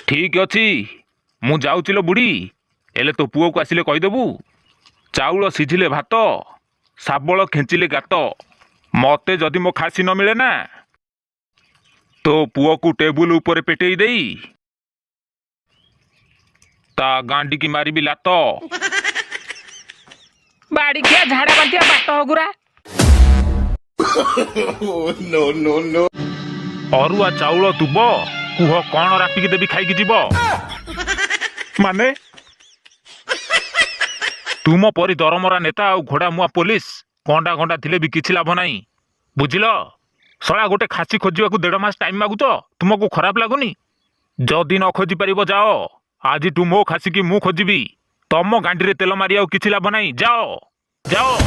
ठीक अच्छी मु जाऊची लो बुढ़ी एले तो पुओ को आसिले कहीदेबू चाउल सिझिले भात शाबल खेचिले गात मते जदि मो खासी न मिले ना तो पुओ को टेबुल ऊपर पेटेई देई ता गांडी की मारी भी लात बाड़ी किया झाड़ा बांटिया बाट हगुरा नो नो नो अरुआ चाउल दुब कुह कौन रापिकी देवी खाई जीव माने तुम परी दरमरा नेता और घोड़ा मुआ पुलिस गंडा गंडा थिले भी किछि लाभ नाही बुझिल सळा गोटे खासी खोजिबा को 1.5 मास टाइम मागुच तुमको खराब लागुनी जदि न खोजी परिबो जाओ आज तू मो खासी की मु खोजिबी तम गांडी रे तेल मारी आउ किछि लाभ नाही जाओ जाओ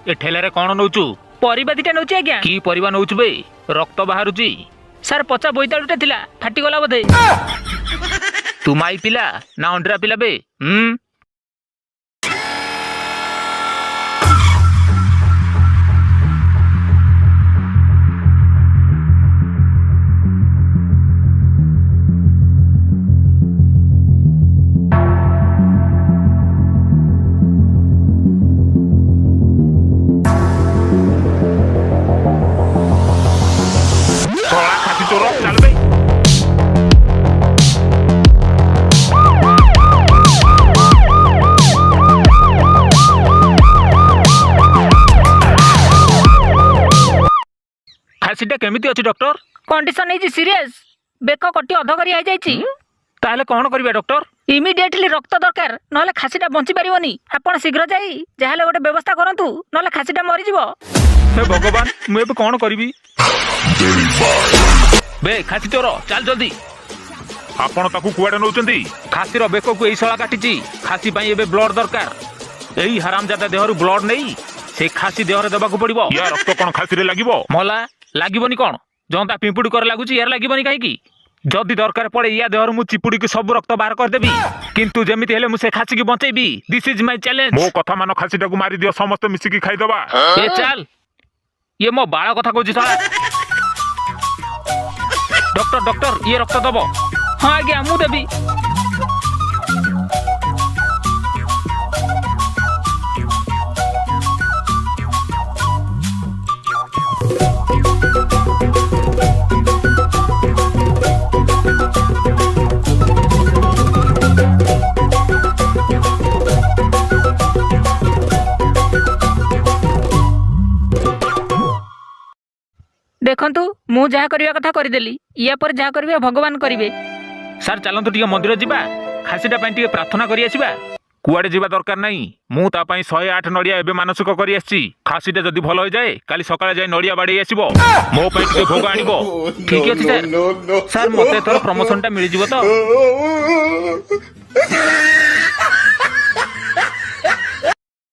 ए ठेलारे कौन नौचु परिबा दिटा नउची आज्ञा की परिबा नौचु बे रक्त बाहरुची सर पचा बोईतालुटे थिला फाटी गला बोधे तू माई पिला ना अंडरा पिला बे खासीटा केमिति अछि डॉक्टर कंडीशन है सीरियस बेक कटी अध करी आइ जाइछि ताहले कोन करबा डॉक्टर इमिडिएटली रक्त दरकार नहले खासीटा बंची परिवनी आपण शीघ्र जाई जाहले गोटे व्यवस्था करंतु नहले खासीटा मरि जिवो हे भगवान मु एबे कोन करबी बे खासी चोर चल जल्दी आपण ताकू कुआडे नउचंदी खासीर बेक को एई सळा काटिची खासी पई एबे ब्लड दरकार एई हरामजादा देहरु ब्लड नेई से खासी देहरे देबा को पड़िबो या रक्त कोन खासी रे लागिबो मला लागिबोनी कोन जंता पिंपुडी कर लागुची यार लागिबोनी काहे की जदि दरकार पड़े या देहर मु चिपुडी के सब रक्त बाहर कर देबी किंतु जेमिति हेले मु से खासी की बंचेबी दिस इज माय चैलेंज मो कथा मानो खासीटा को मारी दियो समस्त मिसी की खाई दबा ए चल ये मो बाळा कथा कोजी साला डॉक्टर डॉक्टर ये रक्त दबो हां आज्ञा मु देबी देखंतु मु जहा करिया कथा करि देली या पर जहा करबे भगवान करिवे सर चलंतु टिके मंदिर जिबा खासीटा पई टिके प्रार्थना करि आसीबा कुआडे जिबा दरकार नाही मु ता पई 108 नडिया एबे मानसिक करि आसी खासीटा जदी भलो हो जाए काली सकाळे जाय नडिया बाडी आसीबो मो पई टिके भोग आनिबो ठीक अछि सर सर मते तोर प्रमोशन टा मिलि जिवो तो